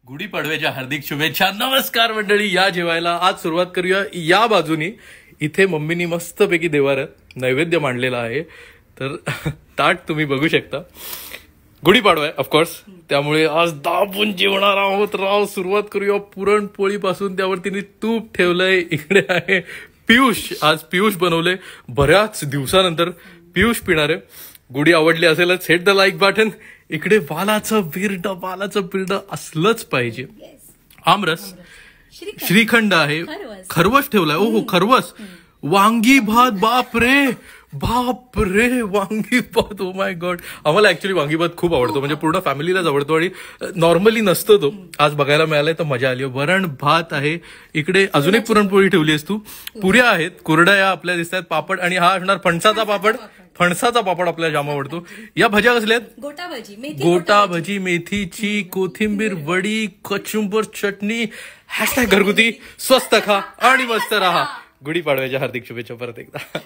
गुढीपाडव्याच्या हार्दिक शुभेच्छा. नमस्कार मंडळी, या जेवायला आज सुरुवात करूया या बाजूनी. इथे मम्मीनी मस्तपैकी देवाऱ्यात नैवेद्य मांडलेला आहे, तर ताट तुम्ही बघू शकता. गुढीपाडवा आहे ऑफकोर्स, त्यामुळे आज दाबून जेवणार आहोत. राव सुरुवात करूया पुरणपोळीपासून. त्यावरती तूप ठेवलंय. इकडे आहे पियुष, आज पियुष बनवलंय. बऱ्याच दिवसानंतर पियुष पिणार आहे. गुढी आवडली असेलच हिट द लाईक बटन. इकडे वालाचं बिर्ड असलंच पाहिजे. आमरस, श्रीखंड आहे, खरवस ठेवलाय. ओहो खरवस, वांगी भात. बाप रे वांगी भात. Oh my God. आम्हाला ऍक्च्युली वांगी भात खूप आवडतो, म्हणजे पूर्ण फॅमिलीलाच आवडतो आणि नॉर्मली नसतो तो. आज बघायला मिळालाय तर मजा आली. वरण भात आहे. इकडे अजून एक पुरणपोळी ठेवली आहेस तू. पुऱ्या आहेत, कुरड्या आपल्या दिसतात, पापड, आणि हा असणार फणसाचा पापड. फणसाचा पापड आपल्याला जाम आवडतो. या भज्या कसल्यात? गोटा भजी, मेथीची, कोथिंबीर वडी, कचुंबर चटणी. # घरगुती, स्वस्त खा आणि मस्त राहा. गुढीपाडव्याच्या हार्दिक शुभेच्छा परत एकदा.